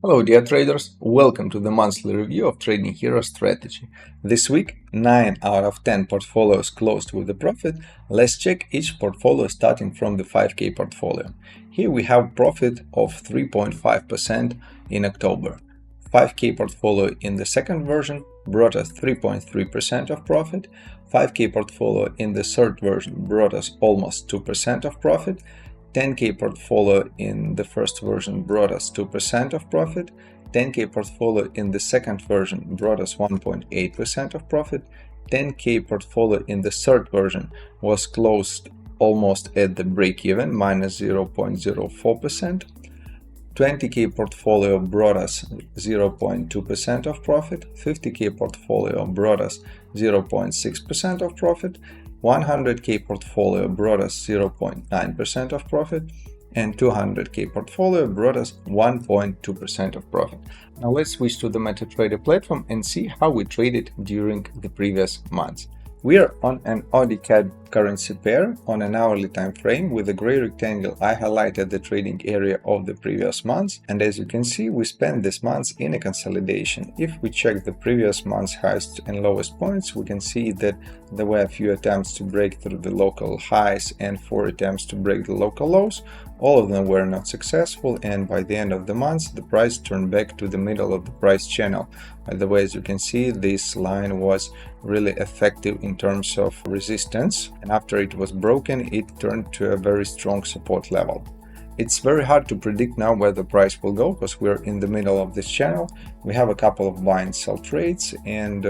Hello dear traders, welcome to the monthly review of Trading Hero strategy. This week, 9 out of 10 portfolios closed with a profit. Let's check each portfolio starting from the 5K portfolio. Here we have profit of 3.5% in October. 5K portfolio in the second version brought us 3.3% of profit. 5K portfolio in the third version brought us almost 2% of profit. 10K portfolio in the first version brought us 2% of profit. 10K portfolio in the second version brought us 1.8% of profit. 10K portfolio in the third version was closed almost at the break-even, minus 0.04%. 20K portfolio brought us 0.2% of profit. 50K portfolio brought us 0.6% of profit. 100K portfolio brought us 0.9% of profit, and 200K portfolio brought us 1.2% of profit. Now let's switch to the MetaTrader platform and see how we traded during the previous months. We are on an AUD/CAD currency pair on an hourly time frame. With the gray rectangle, I highlighted the trading area of the previous months, and as you can see, we spent this month in a consolidation. If we check the previous month's highest and lowest points, we can see that there were a few attempts to break through the local highs and 4 attempts to break the local lows. All of them were not successful, and by the end of the month, the price turned back to the middle of the price channel. By the way, as you can see, this line was really effective in terms of resistance, and after it was broken, it turned to a very strong support level. It's very hard to predict now where the price will go because we're in the middle of this channel. We have a couple of buy and sell trades, and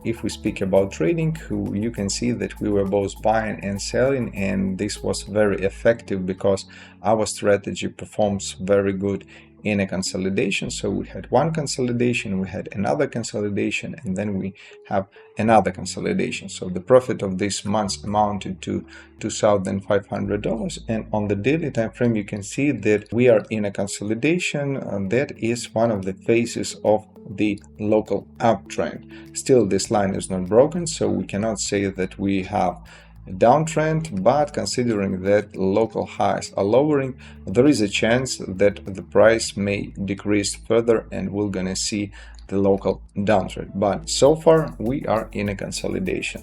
if we speak about trading, you can see that we were both buying and selling, and this was very effective because our strategy performs very good in a consolidation. So we had one consolidation, we had another consolidation, and then we have another consolidation. So the profit of this month amounted to $2,500, and on the daily time frame you can see that we are in a consolidation, and that is one of the phases of the local uptrend. Still, this line is not broken, so we cannot say that we have a downtrend, but considering that local highs are lowering, there is a chance that the price may decrease further and we're gonna see the local downtrend. But so far we are in a consolidation.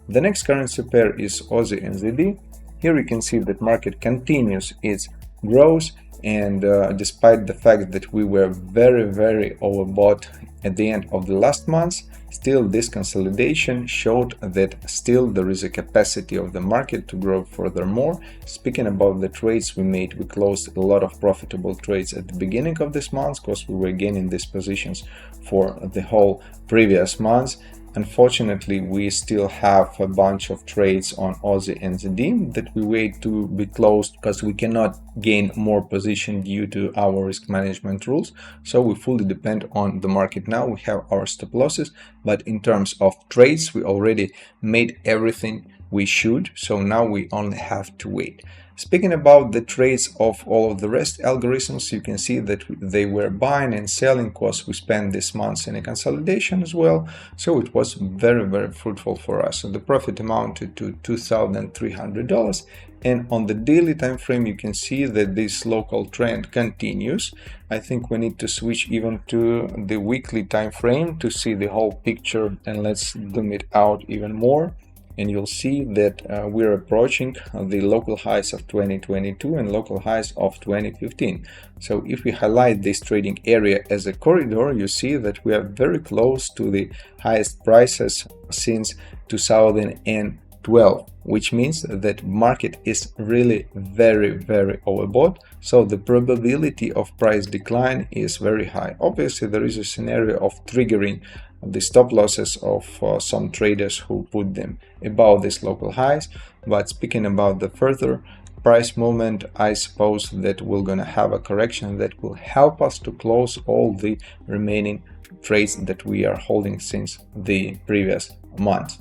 The next currency pair is Aussie NZD. Here you can see that market continues its growth, and despite the fact that we were very overbought at the end of the last month, still this consolidation showed that still there is a capacity of the market to grow furthermore. Speaking about the trades we made, we closed a lot of profitable trades at the beginning of this month because we were gaining these positions for the whole previous month. Unfortunately, we still have a bunch of trades on Aussie NZD that we wait to be closed because we cannot gain more position due to our risk management rules. So we fully depend on the market now. We have our stop losses, but in terms of trades, we already made everything we should. So now we only have to wait. Speaking about the trades of all of the rest algorithms, you can see that they were buying and selling because we spent this month in a consolidation as well. So it was very fruitful for us. So the profit amounted to $2,300. And on the daily time frame, you can see that this local trend continues. I think we need to switch even to the weekly time frame to see the whole picture, and let's zoom it out even more. And you'll see that we're approaching the local highs of 2022 and local highs of 2015. So if we highlight this trading area as a corridor, you see that we are very close to the highest prices since 2012, which means that market is really very overbought. So the probability of price decline is very high. Obviously, there is a scenario of triggering the stop losses of some traders who put them above these local highs. But speaking about the further price movement, I suppose that we're gonna have a correction that will help us to close all the remaining trades that we are holding since the previous month.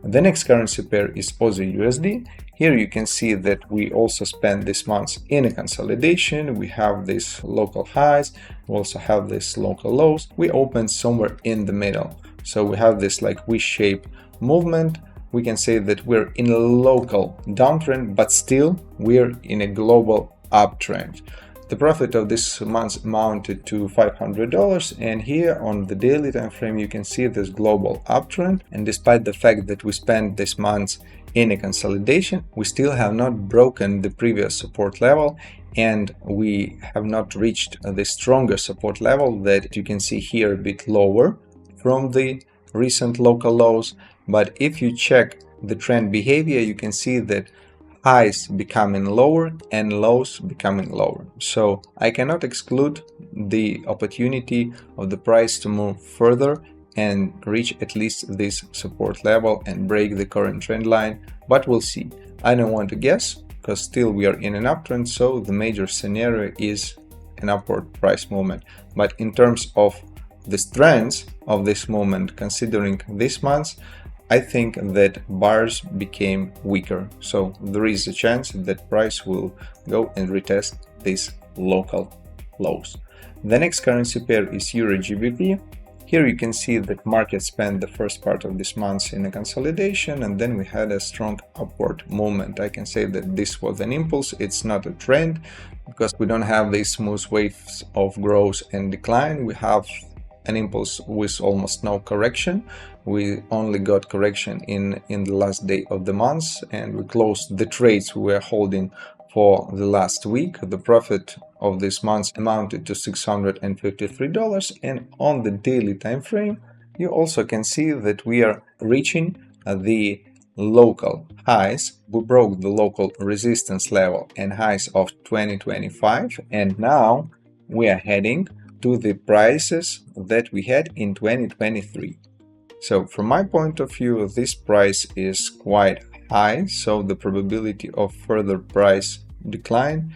The next currency pair is Aussie USD. Here you can see that we also spent this month in a consolidation. We have these local highs, we also have these local lows. We opened somewhere in the middle. So we have this like V-shaped movement. We can say that we're in a local downtrend, but still we're in a global uptrend. The profit of this month amounted to $500, and here on the daily time frame you can see this global uptrend, and despite the fact that we spent this month in a consolidation, we still have not broken the previous support level, and we have not reached the stronger support level that you can see here a bit lower from the recent local lows. But if you check the trend behavior, you can see that highs becoming lower and lows becoming lower. So I cannot exclude the opportunity of the price to move further and reach at least this support level and break the current trend line, but we'll see. I don't want to guess because still we are in an uptrend, so the major scenario is an upward price movement. But in terms of the strengths of this moment, considering this month, I think that buyers became weaker, so there is a chance that price will go and retest these local lows. The next currency pair is Euro GBP. Here you can see that market spent the first part of this month in a consolidation, and then we had a strong upward movement. I can say that this was an impulse, it's not a trend, because we don't have these smooth waves of growth and decline. We have an impulse with almost no correction. We only got correction in the last day of the month, and we closed the trades we were holding for the last week. The profit of this month amounted to $653, and on the daily time frame you also can see that we are reaching the local highs. We broke the local resistance level and highs of 2025, and now we are heading to the prices that we had in 2023. So from my point of view, this price is quite high, so the probability of further price decline,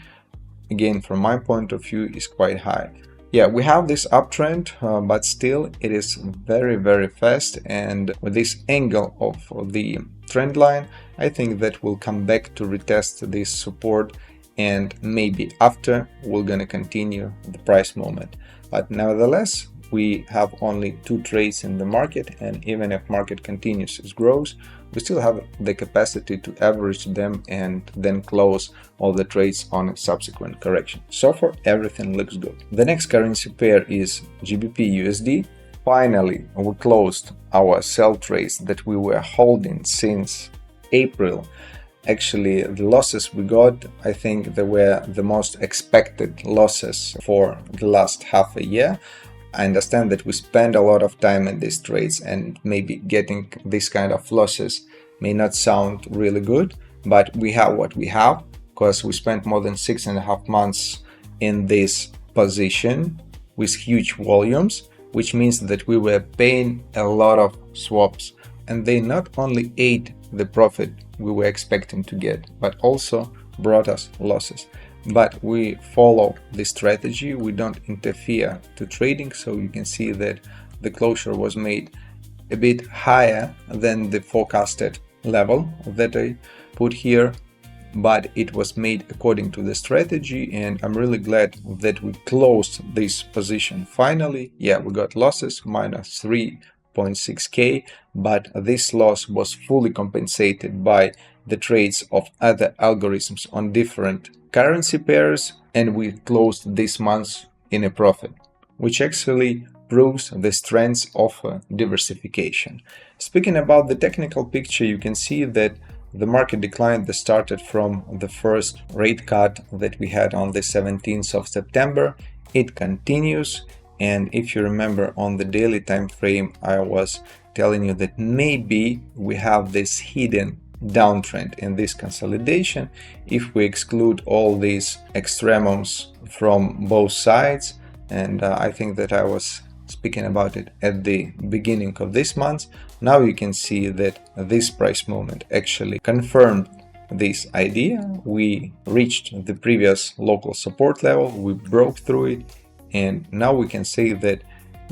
again from my point of view, is quite high. Yeah, we have this uptrend, but still it is very fast, and with this angle of the trend line, I think that we'll come back to retest this support, and maybe after we're gonna continue the price movement. But nevertheless, we have only 2 trades in the market, and even if market continues its growth, we still have the capacity to average them and then close all the trades on a subsequent correction. So far, everything looks good. The next currency pair is GBP USD. Finally, we closed our sell trades that we were holding since April. Actually, the losses we got, I think they were the most expected losses for the last half a year. I understand that we spend a lot of time in these trades, and maybe getting this kind of losses may not sound really good, but we have what we have because we spent more than 6.5 months in this position with huge volumes, which means that we were paying a lot of swaps, and they not only ate the profit we were expecting to get, but also brought us losses. But we follow the strategy, we don't interfere to trading, so you can see that the closure was made a bit higher than the forecasted level that I put here, but it was made according to the strategy, and I'm really glad that we closed this position finally. Yeah, we got losses, minus 3.6k, but this loss was fully compensated by the trades of other algorithms on different currency pairs, and we closed this month in a profit, which actually proves the strengths of diversification. Speaking about the technical picture, you can see that the market decline that started from the first rate cut that we had on the 17th of September, it continues. And if you remember, on the daily time frame, I was telling you that maybe we have this hidden downtrend in this consolidation if we exclude all these extremums from both sides, and I think that I was speaking about it at the beginning of this month. Now you can see that this price movement actually confirmed this idea. We reached the previous local support level, we broke through it, and now we can say that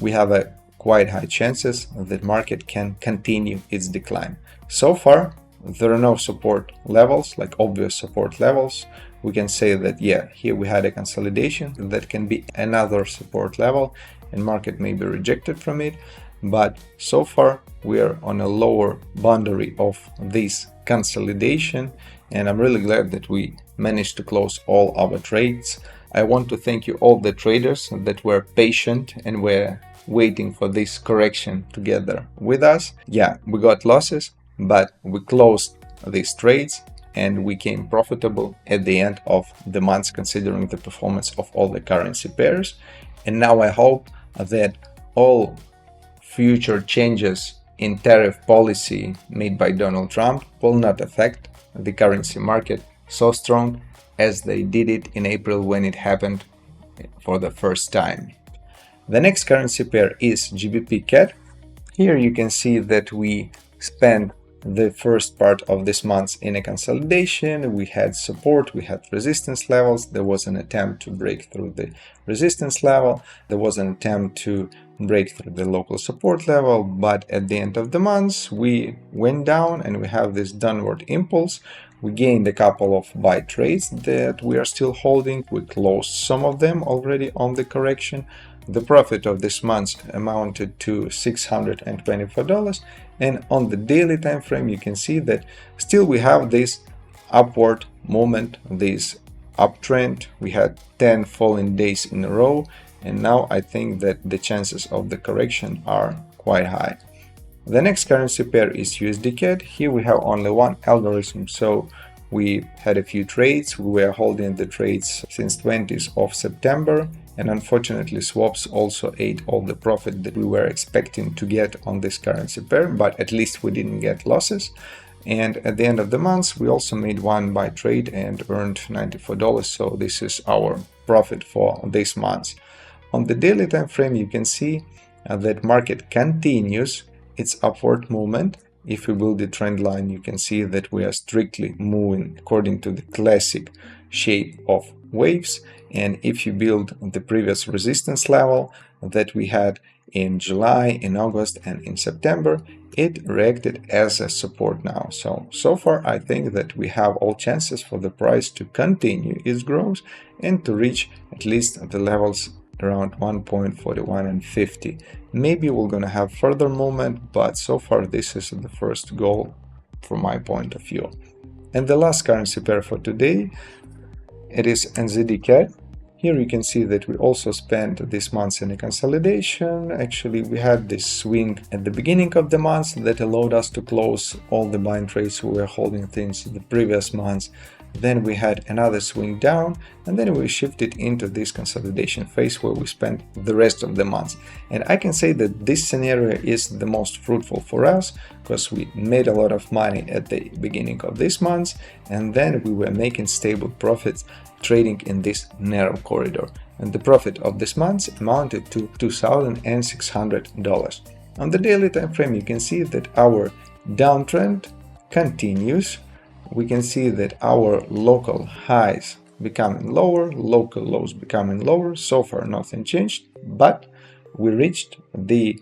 we have a quite high chances that market can continue its decline. So far, there are no support levels, like obvious support levels. We can say that, yeah, here we had a consolidation that can be another support level, and market may be rejected from it. But so far, we are on a lower boundary of this consolidation, and I'm really glad that we managed to close all our trades I want to thank you all the traders that were patient and were waiting for this correction together with us. Yeah, we got losses, but we closed these trades and we came profitable at the end of the month, considering the performance of all the currency pairs. And now I hope that all future changes in tariff policy made by Donald Trump will not affect the currency market so strong as they did it in April when it happened for the first time. The next currency pair is GBP CAD. Here you can see that we spent the first part of this month in a consolidation. We had support, we had resistance levels. There was an attempt to break through the resistance level. There was an attempt to break through the local support level, but at the end of the month we went down and we have this downward impulse. We gained a couple of buy trades that we are still holding. We closed some of them already on the correction. The profit of this month amounted to $624, and on the daily time frame you can see that still we have this upward moment, this uptrend. We had 10 falling days in a row, and now I think that the chances of the correction are quite high. The next currency pair is USD CAD. Here we have only one algorithm, so we had a few trades. We were holding the trades since 20th of September, and unfortunately swaps also ate all the profit that we were expecting to get on this currency pair, but at least we didn't get losses. And at the end of the month we also made one buy trade and earned $94, so this is our profit for this month. On the daily time frame you can see that market continues its upward movement. If we build the trend line, you can see that we are strictly moving according to the classic shape of waves. And if you build the previous resistance level that we had in July, in August, and in September, it reacted as a support now. So far, I think that we have all chances for the price to continue its growth and to reach at least the levels around 1.41 and 50. Maybe we're gonna have further movement, but so far this is the first goal from my point of view. And the last currency pair for today, it is NZD CAD. Here you can see that we also spent this month in a consolidation. Actually, we had this swing at the beginning of the month that allowed us to close all the buying trades we were holding things the previous months. Then we had another swing down, and then we shifted into this consolidation phase where we spent the rest of the month. And I can say that this scenario is the most fruitful for us because we made a lot of money at the beginning of this month, and then we were making stable profits trading in this narrow corridor. And the profit of this month amounted to $2,600. On the daily time frame you can see that our downtrend continues. We can see that our local highs becoming lower, local lows becoming lower. So far nothing changed, but we reached the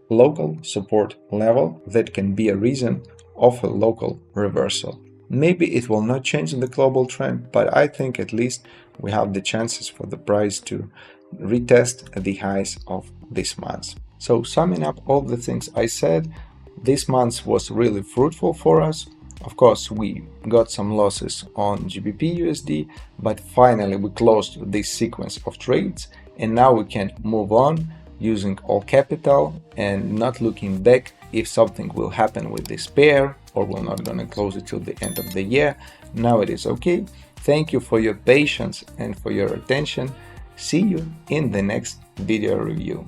local support level that can be a reason of a local reversal. Maybe it will not change the global trend, but I think at least we have the chances for the price to retest the highs of this month. So summing up all the things I said, this month was really fruitful for us. Of course, we got some losses on GBP USD, but finally we closed this sequence of trades, and now we can move on using all capital and not looking back if something will happen with this pair or we're not going to close it till the end of the year. Now it is okay. Thank you for your patience and for your attention. See you in the next video review.